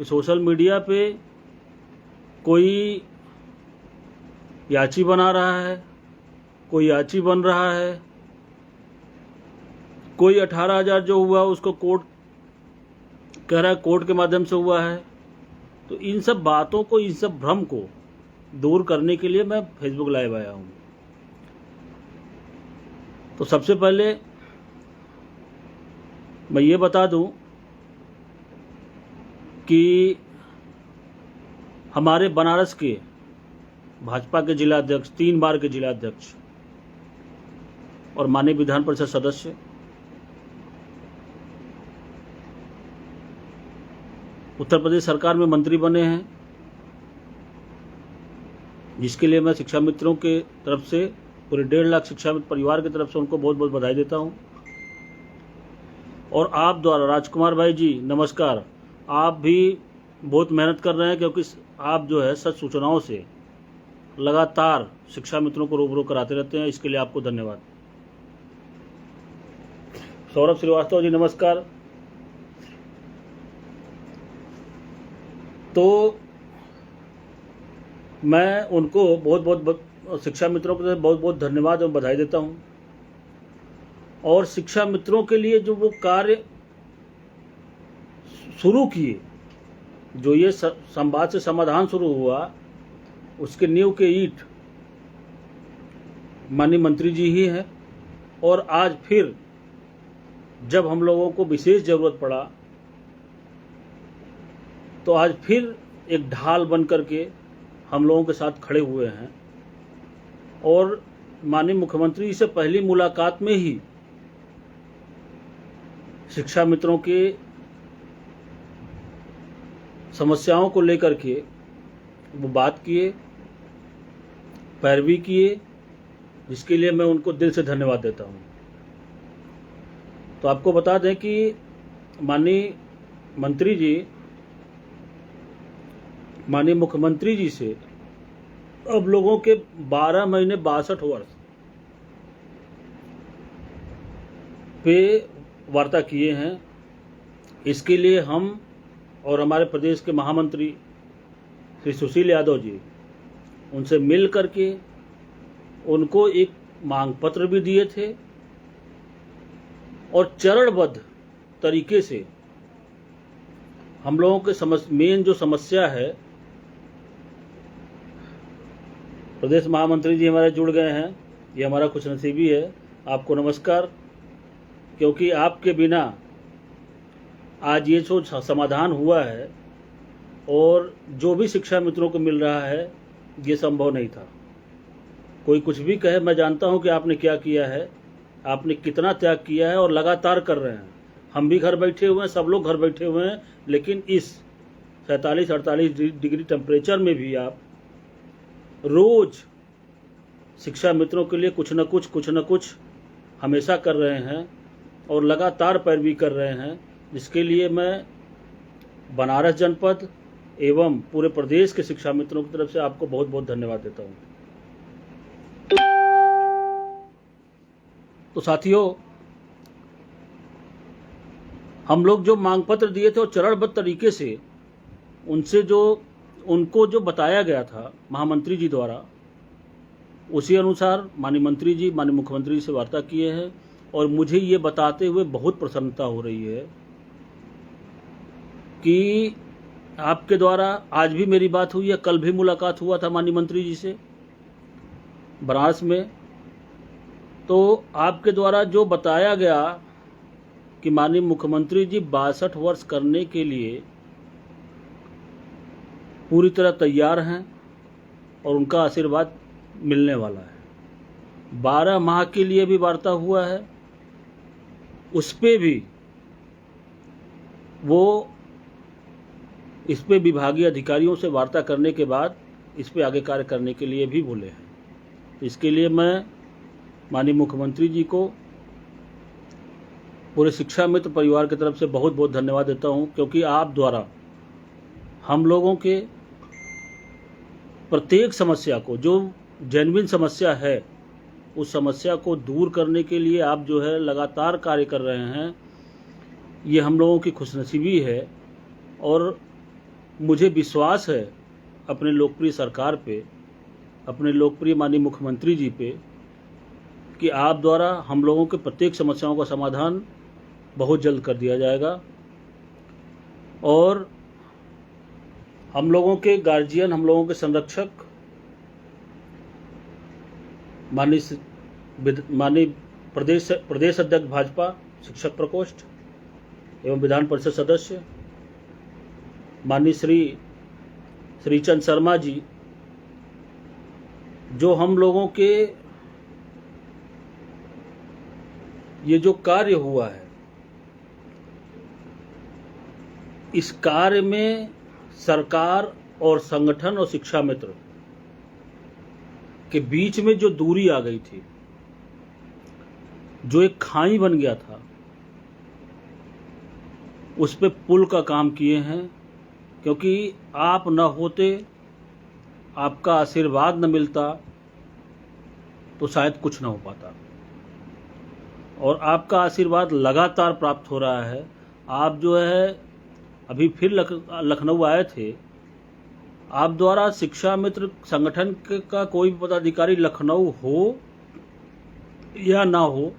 कि social media पे कोई याची बना रहा है, कोई याची बन रहा है, कोई 18,000 जो हुआ उसको कोर्ट कह रहा है कोर्ट के माध्यम से हुआ है। तो इन सब बातों को, इन सब भ्रम को दूर करने के लिए मैं फेसबुक लाइव आया हूँ। तो सबसे पहले मैं ये बता दूं कि हमारे बनारस के भाजपा के जिला अध्यक्ष, 3 बार के जिला अध्यक्ष और माननीय विधान परिषद सदस्य उत्तर प्रदेश सरकार में मंत्री बने हैं, जिसके लिए मैं शिक्षा मित्रों के तरफ से, पूरे 1.5 लाख शिक्षा मित्र परिवार की तरफ से उनको बहुत बहुत बधाई देता हूं। और आप द्वारा, राजकुमार भाई जी नमस्कार, आप भी बहुत मेहनत कर रहे हैं, क्योंकि आप जो है सच सूचनाओं से लगातार शिक्षा मित्रों को रूबरू कराते रहते हैं, इसके लिए आपको धन्यवाद। सौरभ श्रीवास्तव जी नमस्कार। तो मैं उनको बहुत बहुत शिक्षा मित्रों को बहुत बहुत धन्यवाद और बधाई देता हूं। और शिक्षा मित्रों के लिए जो वो कार्य शुरू किए, जो ये संवाद से समाधान शुरू हुआ, उसके नींव के ईंट माननीय मंत्री जी ही हैं। और आज फिर जब हम लोगों को विशेष जरूरत पड़ा, तो आज फिर एक ढाल बन करके हम लोगों के साथ खड़े हुए हैं। और माननीय मुख्यमंत्री जी से पहली मुलाकात में ही शिक्षा मित्रों के समस्याओं को लेकर के वो बात किए, पैरवी किए, जिसके लिए मैं उनको दिल से धन्यवाद देता हूं। तो आपको बता दें कि माननीय मंत्री जी, माननीय मुख्यमंत्री जी से अब लोगों के 12 महीने 62 वर्ष पे वार्ता किए हैं। इसके लिए हम और हमारे प्रदेश के महामंत्री श्री सुशील यादव जी, उनसे मिल करके उनको एक मांग पत्र भी दिए थे और चरणबद्ध तरीके से हम लोगों के मेन जो समस्या है, प्रदेश महामंत्री जी हमारे जुड़ गए हैं, ये हमारा खुशनसीबी है। आपको नमस्कार, क्योंकि आपके बिना आज ये जो समाधान हुआ है और जो भी शिक्षा मित्रों को मिल रहा है, ये संभव नहीं था। कोई कुछ भी कहे, मैं जानता हूं कि आपने क्या किया है, आपने कितना त्याग किया है और लगातार कर रहे हैं। हम भी घर बैठे हुए हैं, सब लोग घर बैठे हुए हैं, लेकिन इस 47-48 डिग्री टेम्परेचर में भी आप रोज शिक्षा मित्रों के लिए कुछ न कुछ हमेशा कर रहे हैं और लगातार पैरवी कर रहे हैं, जिसके लिए मैं बनारस जनपद एवं पूरे प्रदेश के शिक्षा मित्रों की तरफ से आपको बहुत बहुत धन्यवाद देता हूं। तो साथियों, हम लोग जो मांग पत्र दिए थे और चरणबद्ध तरीके से उनको जो बताया गया था महामंत्री जी द्वारा, उसी अनुसार माननीय मंत्री जी, माननीय मुख्यमंत्री जी से वार्ता किए हैं। और मुझे ये बताते हुए बहुत प्रसन्नता हो रही है कि आपके द्वारा आज भी मेरी बात हुई है, कल भी मुलाकात हुआ था माननीय मंत्री जी से बनारस में। तो आपके द्वारा जो बताया गया कि माननीय मुख्यमंत्री जी 62 वर्ष करने के लिए पूरी तरह तैयार हैं और उनका आशीर्वाद मिलने वाला है। 12 माह के लिए भी वार्ता हुआ है, उस पे भी वो इस पे विभागीय अधिकारियों से वार्ता करने के बाद इस पे आगे कार्य करने के लिए भी बोले हैं। इसके लिए मैं माननीय मुख्यमंत्री जी को पूरे शिक्षा मित्र परिवार की तरफ से बहुत बहुत धन्यवाद देता हूं, क्योंकि आप द्वारा हम लोगों के प्रत्येक समस्या को, जो जेन्युइन समस्या है, उस समस्या को दूर करने के लिए आप जो है लगातार कार्य कर रहे हैं। ये हम लोगों की खुशनसीबी है। और मुझे विश्वास है अपने लोकप्रिय सरकार पे, अपने लोकप्रिय माननीय मुख्यमंत्री जी पे, कि आप द्वारा हम लोगों के प्रत्येक समस्याओं का समाधान बहुत जल्द कर दिया जाएगा। और हम लोगों के गार्जियन, हम लोगों के संरक्षक माननीय प्रदेश अध्यक्ष भाजपा शिक्षक प्रकोष्ठ एवं विधान परिषद सदस्य माननीय श्री चंद शर्मा जी, जो हम लोगों के ये जो कार्य हुआ है, इस कार्य में सरकार और संगठन और शिक्षा मित्र के बीच में जो दूरी आ गई थी, जो एक खाई बन गया था, उस पे पुल का काम किए हैं। क्योंकि आप न होते, आपका आशीर्वाद न मिलता तो शायद कुछ न हो पाता। और आपका आशीर्वाद लगातार प्राप्त हो रहा है। आप जो है अभी फिर लखनऊ आए थे, आप द्वारा शिक्षा मित्र संगठन का कोई भी पदाधिकारी लखनऊ हो या ना हो,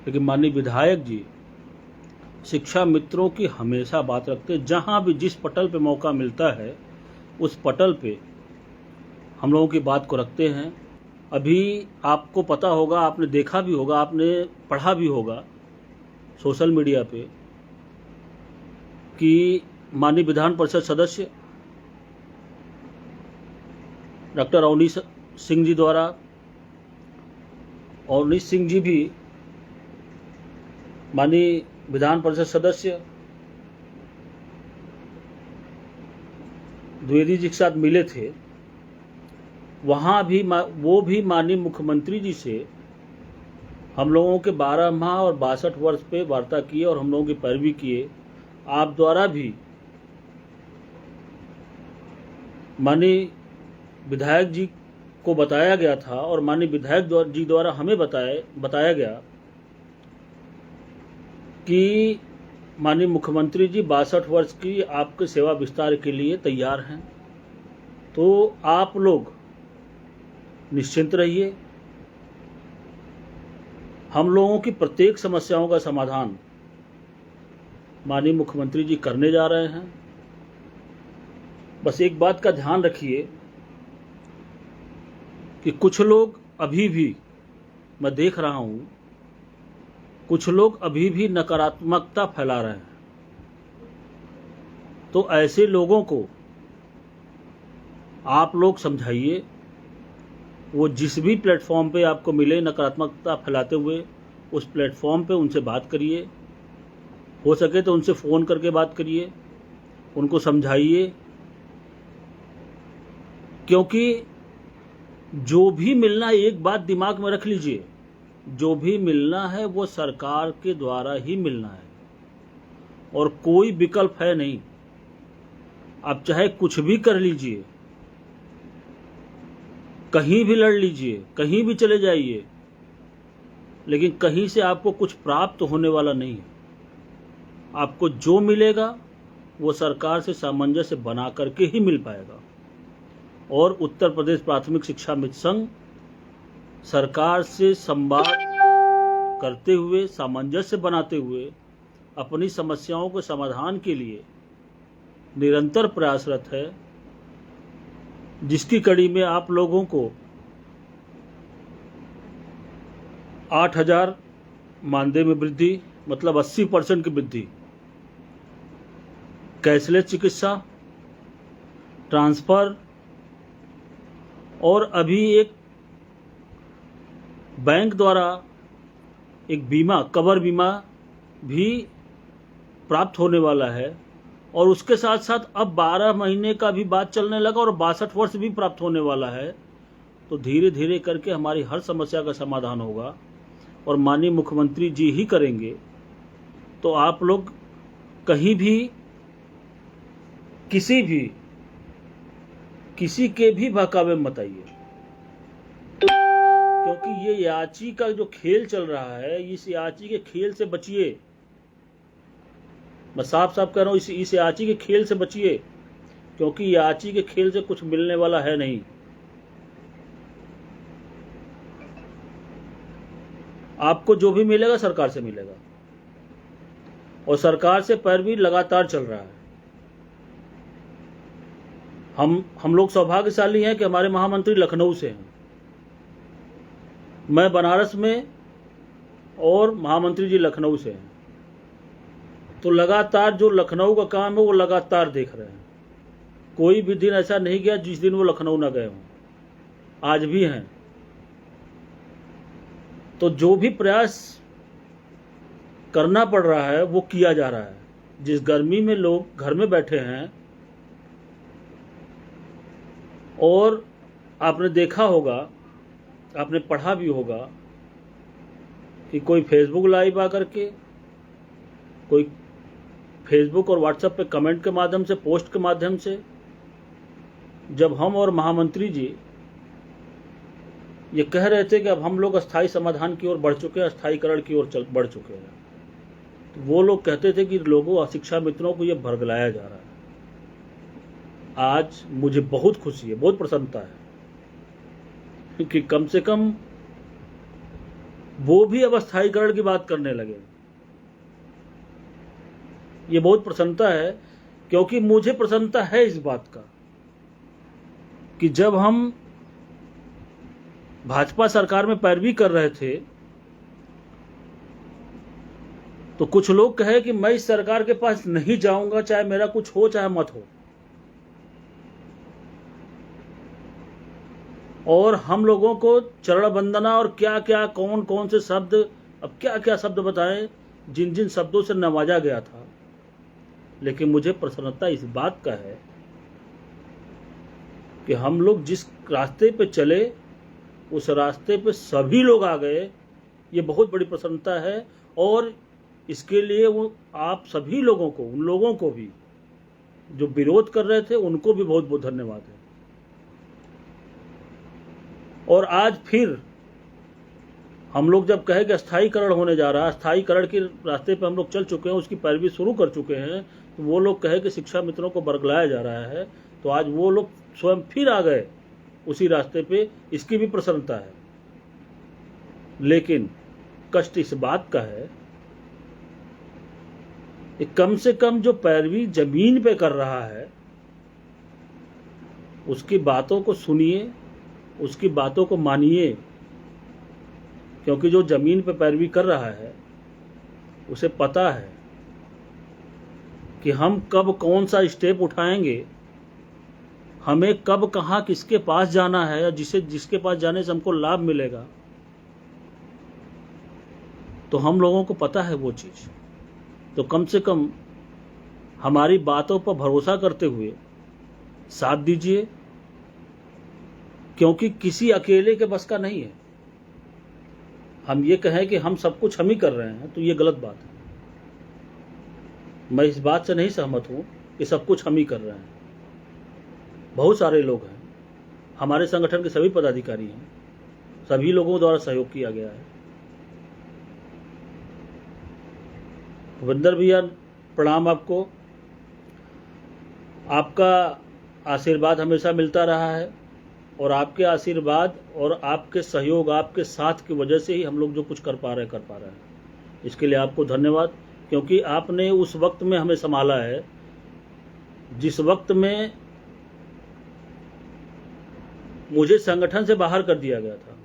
लेकिन माननीय विधायक जी शिक्षा मित्रों की हमेशा बात रखते। जहां भी जिस पटल पे मौका मिलता है, उस पटल पे हम लोगों की बात को रखते हैं। अभी आपको पता होगा, आपने देखा भी होगा, आपने पढ़ा भी होगा सोशल मीडिया पे कि माननीय विधान परिषद सदस्य डॉक्टर अवनीश सिंह जी द्वारा, अवनीश सिंह जी भी माननीय विधान परिषद सदस्य द्विवेदी जी के साथ मिले थे। वहाँ भी वो भी माननीय मुख्यमंत्री जी से हम लोगों के 12 माह और 62 वर्ष पे वार्ता किए और हम लोगों की पैरवी किए। आप द्वारा भी माननीय विधायक जी को बताया गया था और माननीय विधायक जी द्वारा हमें बताया गया कि माननीय मुख्यमंत्री जी 62 वर्ष की आपके सेवा विस्तार के लिए तैयार हैं। तो आप लोग निश्चिंत रहिए, हम लोगों की प्रत्येक समस्याओं का समाधान माननीय मुख्यमंत्री जी करने जा रहे हैं। बस एक बात का ध्यान रखिए कि कुछ लोग अभी भी, मैं देख रहा हूं, कुछ लोग अभी भी नकारात्मकता फैला रहे हैं। तो ऐसे लोगों को आप लोग समझाइए। वो जिस भी प्लेटफॉर्म पे आपको मिले नकारात्मकता फैलाते हुए, उस प्लेटफॉर्म पे उनसे बात करिए। हो सके तो उनसे फ़ोन करके बात करिए, उनको समझाइए। क्योंकि जो भी मिलना, एक बात दिमाग में रख लीजिए, जो भी मिलना है वो सरकार के द्वारा ही मिलना है और कोई विकल्प है नहीं। आप चाहे कुछ भी कर लीजिए, कहीं भी लड़ लीजिए, कहीं भी चले जाइए, लेकिन कहीं से आपको कुछ प्राप्त होने वाला नहीं है। आपको जो मिलेगा वो सरकार से सामंजस्य बना करके ही मिल पाएगा। और उत्तर प्रदेश प्राथमिक शिक्षा मित्र संघ सरकार से संवाद करते हुए, सामंजस्य बनाते हुए अपनी समस्याओं के समाधान के लिए निरंतर प्रयासरत है, जिसकी कड़ी में आप लोगों को 8,000 मानदेय में वृद्धि, मतलब 80% की वृद्धि, कैशलेस चिकित्सा, ट्रांसफर, और अभी एक बैंक द्वारा एक बीमा, कवर बीमा भी प्राप्त होने वाला है। और उसके साथ साथ अब 12 महीने का भी बात चलने लगा और 62 वर्ष भी प्राप्त होने वाला है। तो धीरे धीरे करके हमारी हर समस्या का समाधान होगा और माननीय मुख्यमंत्री जी ही करेंगे। तो आप लोग कहीं भी किसी के भी बहकावे में मत आइए, क्योंकि ये याची का जो खेल चल रहा है, इस याची के खेल से बचिए। मैं साफ साफ कह रहा हूँ, इस याची के खेल से बचिए, क्योंकि याची के खेल से कुछ मिलने वाला है नहीं। आपको जो भी मिलेगा सरकार से मिलेगा, और सरकार से पैरवी लगातार चल रहा है। हम लोग सौभाग्यशाली हैं कि हमारे महामंत्री लखनऊ से हैं, मैं बनारस में और महामंत्री जी लखनऊ से हैं। तो लगातार जो लखनऊ का काम है वो लगातार देख रहे हैं। कोई भी दिन ऐसा नहीं गया जिस दिन वो लखनऊ ना गए हों, आज भी हैं। तो जो भी प्रयास करना पड़ रहा है वो किया जा रहा है। जिस गर्मी में लोग घर में बैठे हैं, और आपने देखा होगा, आपने पढ़ा भी होगा कि कोई फेसबुक लाइव आकर के, कोई फेसबुक और व्हाट्सएप पे कमेंट के माध्यम से, पोस्ट के माध्यम से, जब हम और महामंत्री जी ये कह रहे थे कि अब हम लोग अस्थायी समाधान की ओर बढ़ चुके हैं, अस्थायीकरण की ओर बढ़ चुके हैं, तो वो लोग कहते थे कि लोगों, शिक्षा मित्रों को ये भरगलाया जा रहा है। आज मुझे बहुत खुशी है, बहुत प्रसन्नता है कि कम से कम वो भी अब अस्थायीकरण की बात करने लगे। ये बहुत प्रसन्नता है, क्योंकि मुझे प्रसन्नता है इस बात का कि जब हम भाजपा सरकार में पैरवी कर रहे थे तो कुछ लोग कहे कि मैं इस सरकार के पास नहीं जाऊंगा, चाहे मेरा कुछ हो चाहे मत हो। और हम लोगों को चरण वंदना और क्या क्या, कौन कौन से शब्द, अब क्या क्या शब्द बताएं, जिन जिन शब्दों से नवाजा गया था। लेकिन मुझे प्रसन्नता इस बात का है कि हम लोग जिस रास्ते पे चले उस रास्ते पे सभी लोग आ गए। ये बहुत बड़ी प्रसन्नता है, और इसके लिए वो आप सभी लोगों को, उन लोगों को भी जो विरोध कर रहे थे उनको भी बहुत बहुत धन्यवाद है। और आज फिर हम लोग जब कहे कि अस्थायीकरण होने जा रहा है, अस्थायीकरण के रास्ते पे हम लोग चल चुके हैं, उसकी पैरवी शुरू कर चुके हैं, तो वो लोग कहे कि शिक्षा मित्रों को बरगलाया जा रहा है, तो आज वो लोग स्वयं फिर आ गए उसी रास्ते पे। इसकी भी प्रसन्नता है। लेकिन कष्ट इस बात का है कि कम से कम जो पैरवी जमीन पे कर रहा है उसकी बातों को सुनिए, उसकी बातों को मानिए, क्योंकि जो जमीन पे पैरवी कर रहा है उसे पता है कि हम कब कौन सा स्टेप उठाएंगे, हमें कब कहाँ किसके पास जाना है, या जिसके पास जाने से हमको लाभ मिलेगा। तो हम लोगों को पता है वो चीज़। तो कम से कम हमारी बातों पर भरोसा करते हुए साथ दीजिए, क्योंकि किसी अकेले के बस का नहीं है। हम ये कहें कि हम सब कुछ हम ही कर रहे हैं तो ये गलत बात है। मैं इस बात से नहीं सहमत हूं कि सब कुछ हम ही कर रहे हैं। बहुत सारे लोग हैं, हमारे संगठन के सभी पदाधिकारी हैं, सभी लोगों द्वारा सहयोग किया गया है। भूपेंद्र भैया प्रणाम आपको, आपका आशीर्वाद हमेशा मिलता रहा है, और आपके आशीर्वाद और आपके सहयोग, आपके साथ की वजह से ही हम लोग जो कुछ कर पा रहे हैं। इसके लिए आपको धन्यवाद, क्योंकि आपने उस वक्त में हमें संभाला है जिस वक्त में मुझे संगठन से बाहर कर दिया गया था,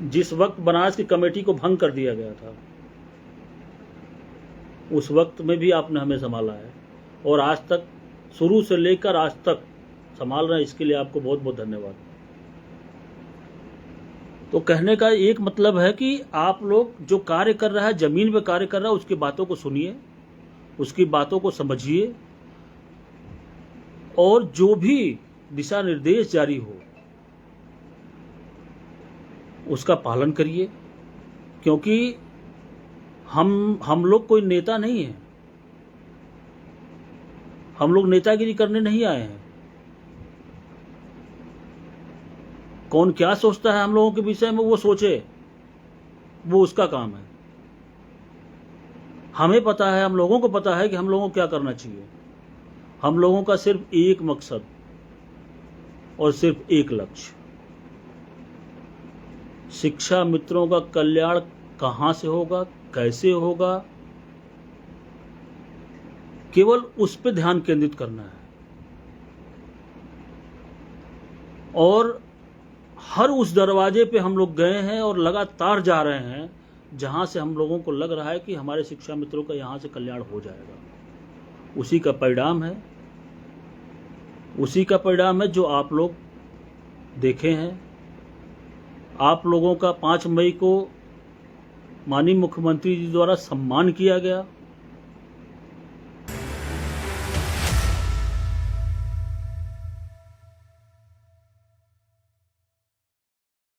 जिस वक्त बनारस की कमेटी को भंग कर दिया गया था, उस वक्त में भी आपने हमें संभाला है, और आज तक, शुरू से लेकर आज तक संभाल रहे हैं। इसके लिए आपको बहुत बहुत धन्यवाद। तो कहने का एक मतलब है कि आप लोग जो कार्य कर रहा है, जमीन पे कार्य कर रहा है, उसकी बातों को सुनिए, उसकी बातों को समझिए, और जो भी दिशा निर्देश जारी हो उसका पालन करिए, क्योंकि हम लोग कोई नेता नहीं है, हम लोग नेतागिरी करने नहीं आए हैं। कौन क्या सोचता है हम लोगों के विषय में वो सोचे, वो उसका काम है। हमें पता है, हम लोगों को पता है कि हम लोगों को क्या करना चाहिए। हम लोगों का सिर्फ एक मकसद और सिर्फ एक लक्ष्य, शिक्षा मित्रों का कल्याण कहां से होगा, कैसे होगा, केवल उस पर ध्यान केंद्रित करना है। और हर उस दरवाजे पे हम लोग गए हैं और लगातार जा रहे हैं जहां से हम लोगों को लग रहा है कि हमारे शिक्षा मित्रों का यहां से कल्याण हो जाएगा। उसी का परिणाम है, उसी का परिणाम है जो आप लोग देखे हैं। आप लोगों का 5 मई को माननीय मुख्यमंत्री जी द्वारा सम्मान किया गया।